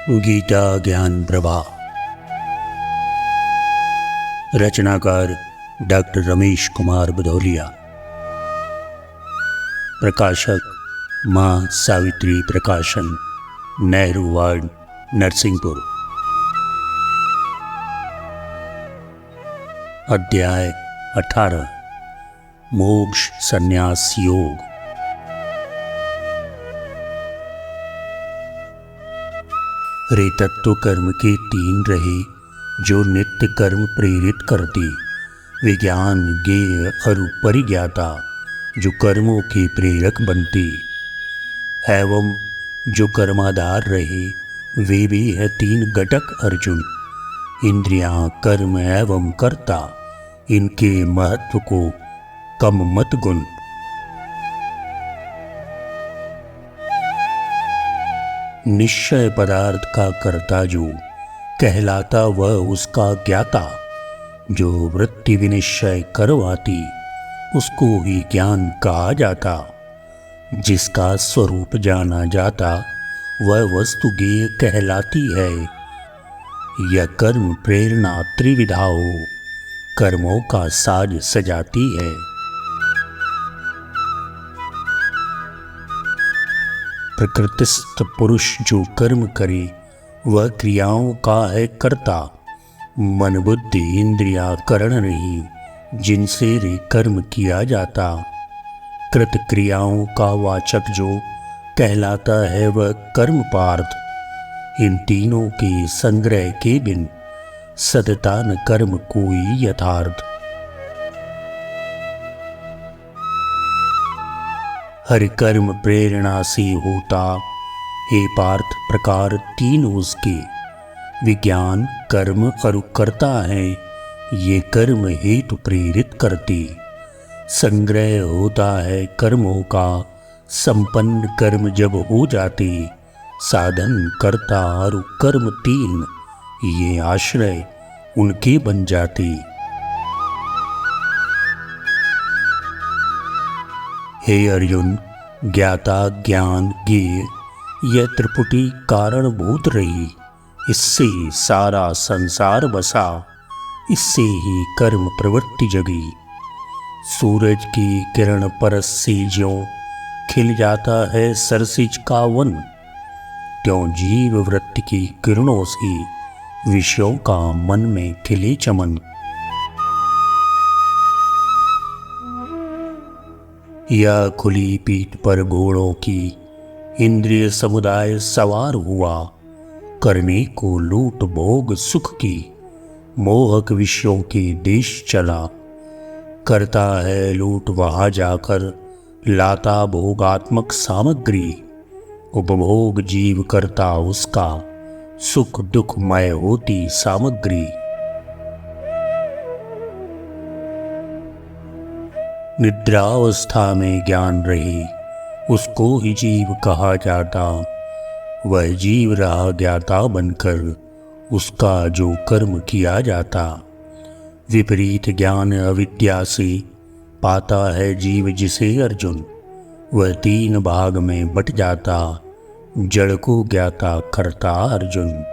गीता ज्ञान प्रभा। रचनाकार डॉक्टर रमेश कुमार भदौलिया। प्रकाशक माँ सावित्री प्रकाशन, नेहरू वार्ड, नरसिंहपुर। अध्याय 18 मोक्ष संन्यास योग। रेतत्व कर्म के 3 रहे जो नित्य कर्म प्रेरित करते, विज्ञान, ज्ञेय और परिज्ञाता जो कर्मों के प्रेरक बनते, एवं जो कर्माधार रहे वे भी है 3 घटक अर्जुन। इंद्रियां, कर्म एवं कर्ता, इनके महत्व को कम मत गुण। निश्चय पदार्थ का कर्ता जो कहलाता वह उसका ज्ञाता, जो वृत्ति विनिश्चय करवाती उसको ही ज्ञान कहा जाता। जिसका स्वरूप जाना जाता वह वस्तु ज्ञेय कहलाती है। यह कर्म प्रेरणा त्रिविधा हो, कर्मों का साज सजाती है। प्रकृतिस्थ पुरुष जो कर्म करे वह क्रियाओं का है कर्ता। मन, बुद्धि, इंद्रियां, करण नहीं जिनसे रे कर्म किया जाता। कृत क्रियाओं का वाचक जो कहलाता है वह कर्म पार्थ। इन तीनों के संग्रह के बिन सदता न कर्म कोई यथार्थ। हर कर्म प्रेरणा से होता, हे पार्थ प्रकार 3 उसके। विज्ञान, कर्म और कर्ता है, ये कर्म हेतु प्रेरित करते। संग्रह होता है कर्मों का, संपन्न कर्म जब हो जाते। साधन, कर्ता और कर्म 3, ये आश्रय उनके बन जाते। हे अर्जुन, ज्ञाता, ज्ञान, ज्ञेय यह त्रिपुटी कारणभूत रही। इससे सारा संसार बसा, इससे ही कर्म प्रवृत्ति जगी। सूरज की किरण परस से ज्यों खिल जाता है सरसिज का वन, त्यों जीव वृत्ति की किरणों से विषयों का मन में खिले चमन। या खुली पीठ पर घोड़ों की इंद्रिय समुदाय सवार हुआ, करने को लूट भोग सुख की मोहक विषयों के देश चला। करता है लूट वहाँ जाकर, लाता भोगात्मक सामग्री। उपभोग जीव करता उसका, सुख दुखमय होती सामग्री। निद्रावस्था में ज्ञान रहे उसको ही जीव कहा जाता। वह जीव रहा ज्ञाता बनकर, उसका जो कर्म किया जाता। विपरीत ज्ञान अविद्या से पाता है जीव जिसे अर्जुन, वह 3 भाग में बट जाता। जड़ को ज्ञाता करता अर्जुन।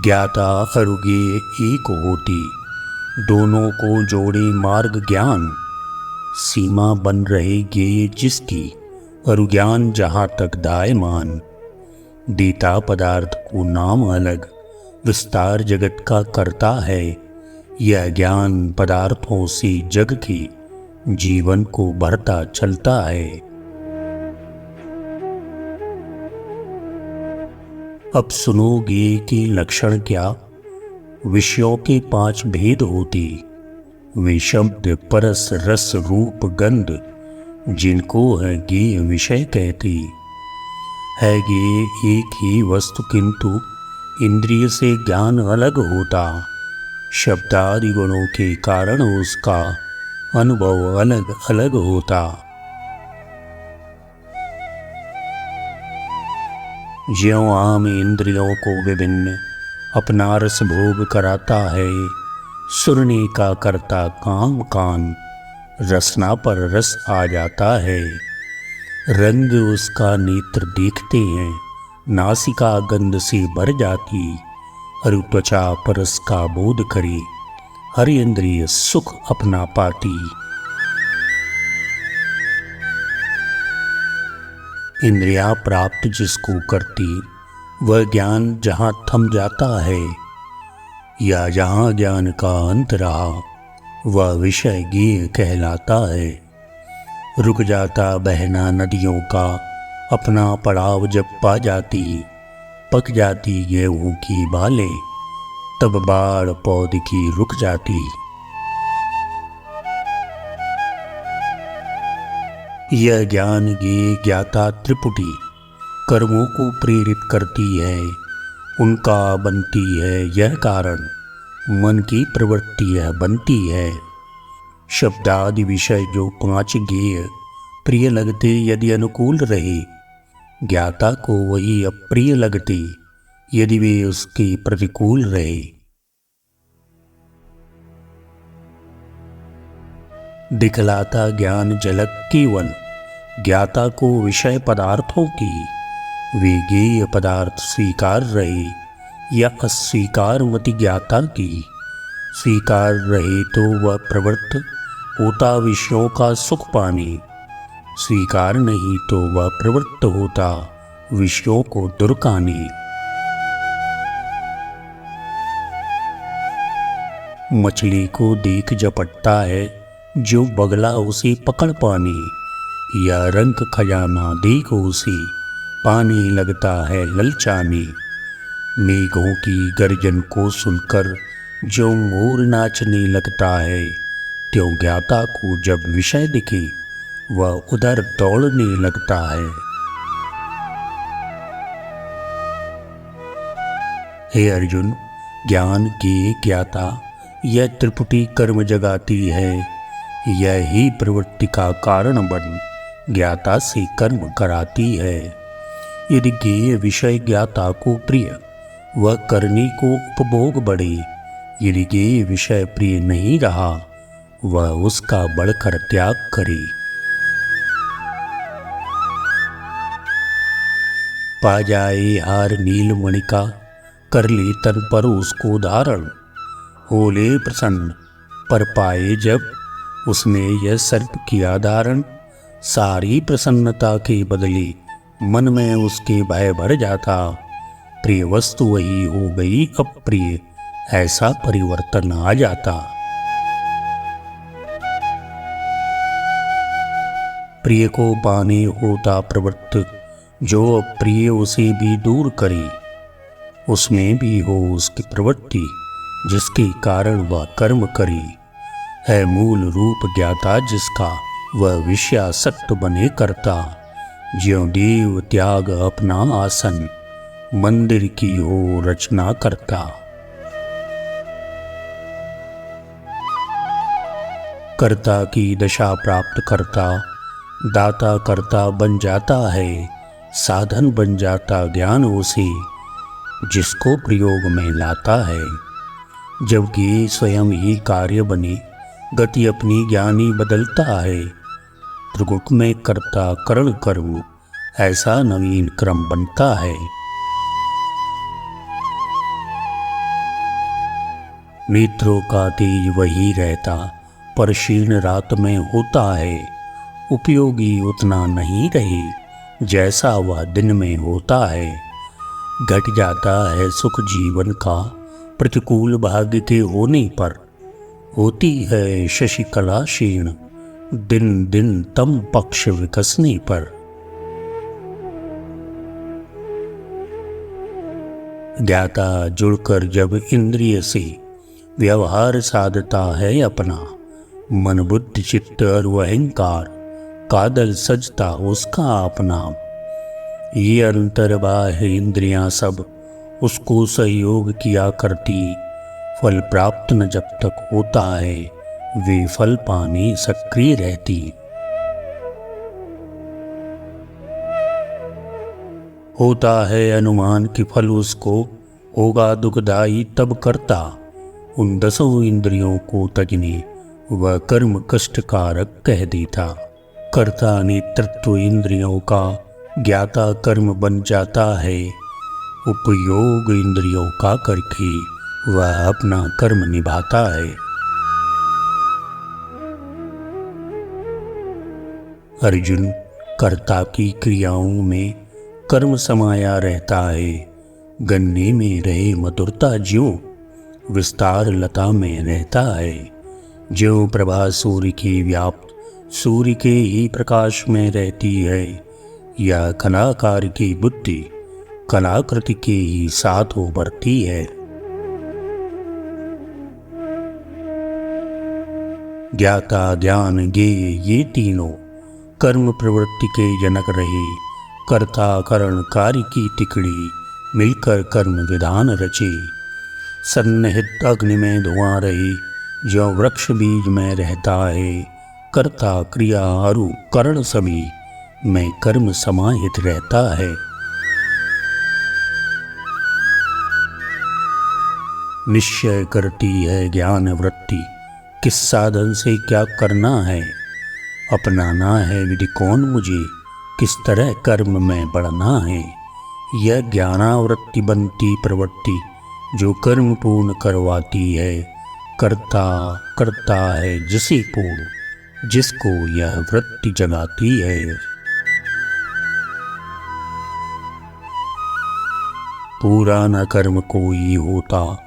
ज्ञाता और ज्ञेय एक होती, दोनों को जोड़े मार्ग ज्ञान। सीमा बन रहे ज्ञेय जिसकी, और ज्ञान जहाँ तक दायमान। देता पदार्थ को नाम अलग, विस्तार जगत का करता है। यह ज्ञान पदार्थों से जग के जीवन को भरता चलता है। अब सुनो ज्ञेय के लक्षण क्या। विषयों के 5 भेद होते, वे शब्द, परस, रस, रूप, गंध, जिनको है ज्ञेय विषय कहते। है ज्ञेय एक ही वस्तु, किंतु इंद्रिय से ज्ञान अलग होता। शब्दादि गुणों के कारण उसका अनुभव अलग अलग होता। ज्यों आम इंद्रियों को विभिन्न अपना रस भोग कराता है, सुरने का करता काम कान, रसना पर रस आ जाता है। रंग उसका नेत्र देखते हैं, नासिका गंध से भर जाती, अरु त्वचा परस का बोध करे, हर इंद्रिय सुख अपना पाती। इंद्रिया प्राप्त जिसको करती, वह ज्ञान जहाँ थम जाता है, या जहाँ ज्ञान का अंत रहा, वह विषय ज्ञेय कहलाता है। रुक जाता बहना नदियों का अपना पड़ाव जब पा जाती, पक जाती गेहूं की बालें, तब बाढ़ पौध की रुक जाती। यह ज्ञान ज्ञेय ज्ञाता त्रिपुटी कर्मों को प्रेरित करती है, उनका बनती है यह कारण, मन की प्रवृत्ति यह बनती है। शब्दादि विषय जो 5 ज्ञेय प्रिय लगते यदि अनुकूल रहे, ज्ञाता को वही अप्रिय लगते यदि वे उसके प्रतिकूल रहे। दिखलाता ज्ञान झलक केवल ज्ञाता को विषय पदार्थों की, वे ज्ञेय पदार्थ स्वीकार रहे या अस्वीकार मति ज्ञाता की। स्वीकार रहे तो वह प्रवृत्त होता विषयों का सुख पाने, स्वीकार नहीं तो वह प्रवृत्त होता विषयों को दुर्काने। मछली को देख झपटता है जो बगला उसे पकड़ पाने, या रंग खजाना देख उसे पानी लगता है ललचाने। मेघों की गर्जन को सुनकर जो मोर नाचने लगता है, त्यों ज्ञाता को जब विषय दिखे वह उधर दौड़ने लगता है। हे अर्जुन, ज्ञान ज्ञेय ज्ञाता यह त्रिपुटी कर्म जगाती है, यह ही प्रवृत्ति का कारण बन ज्ञाता से कर्म कराती है। यदि ज्ञेय विषय ज्ञाता को प्रिय, वह करने को उपभोग बढ़े, यदि ज्ञेय विषय प्रिय नहीं रहा, वह उसका बढ़कर त्याग करे। पा जाए हार नीलमणि का, कर ले तन पर उसको धारण, हो ले प्रसन्न पर पाए जब उसने यह सर्प किया धारण। सारी प्रसन्नता के बदले मन में उसके भय भर जाता, प्रिय वस्तु वही हो गई अप्रिय, ऐसा परिवर्तन आ जाता। प्रिय को पाने होता प्रवृत्त, जो अप्रिय उसे भी दूर करे, उसमें भी हो उसकी प्रवृत्ति जिसके कारण वह कर्म करे। है मूल रूप ज्ञाता जिसका, वह विषयासक्त बने करता, ज्यों देव त्याग अपना आसन, मंदिर की हो रचना करता। कर्ता की दशा प्राप्त करता, दाता कर्ता बन जाता है, साधन बन जाता ज्ञान उसे जिसको प्रयोग में लाता है। जबकि स्वयं ही कार्य बने, गति अपनी ज्ञानी बदलता है, त्रिगुट में कर्ता करण करूं ऐसा नवीन क्रम बनता है। नेत्रों का तेज वही रहता, पर क्षीण रात में होता है, उपयोगी उतना नहीं रहे जैसा वह दिन में होता है। घट जाता है सुख जीवन का, प्रतिकूल भाग्य के होने पर, होती है शशिकला क्षीण, दिन दिन तम पक्ष विकसने पर। ज्ञाता जुड़कर जब इंद्रिय से व्यवहार साधता है अपना, मन बुद्धि चित्त और अहंकार कादल सजता उसका अपना। ये अंतर्बाह्य इंद्रियां सब उसको सहयोग किया करती, फल प्राप्त न जब तक होता है, वे फल पाने सक्रिय रहती। होता है अनुमान कि फल उसको होगा दुखदायी तब करता, उन 10 इंद्रियों को तजने वह कर्म कष्टकारक कह देता। कर्ता नेतृत्व इंद्रियों का ज्ञाता कर्म बन जाता है। उपयोग इंद्रियों का करके वह अपना कर्म निभाता है। अर्जुन, कर्ता की क्रियाओं में कर्म समाया रहता है। गन्ने में रहे मधुरता ज्यों विस्तार लता में रहता है। ज्यों प्रभा सूर्य की व्याप्त सूर्य के ही प्रकाश में रहती है, या कलाकार की बुद्धि कलाकृति के ही साथ उभरती है। ज्ञाता ध्यान ज्ञेय ये तीनों कर्म प्रवृत्ति के जनक रहे। कर्ता करण कार्य की तिकड़ी मिलकर कर्म विधान रचे। सन्निहित अग्नि में धुआं रहे, जो वृक्ष बीज में रहता है। कर्ता क्रिया अरु करण सभी में कर्म समाहित रहता है। निश्चय करती है ज्ञान वृत्ति, किस साधन से क्या करना है। अपनाना है विधि कौन मुझे, किस तरह कर्म में बढ़ना है। यह ज्ञानावृत्ति बनती प्रवृत्ति जो कर्म पूर्ण करवाती है। कर्ता करता है जिसे पूर्ण, जिसको यह वृत्ति जगाती है। पूरा न कर्म कोई होता,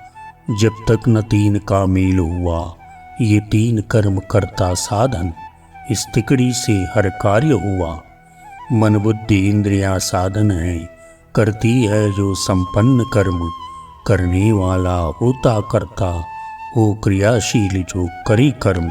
जब तक न तीन का मेल हुआ। ये तीन कर्म करता साधन, इस तिकड़ी से हर कार्य हुआ। मन बुद्धि इंद्रियां साधन है, करती है जो संपन्न कर्म। करने वाला होता करता, हो क्रियाशील जो करे कर्म।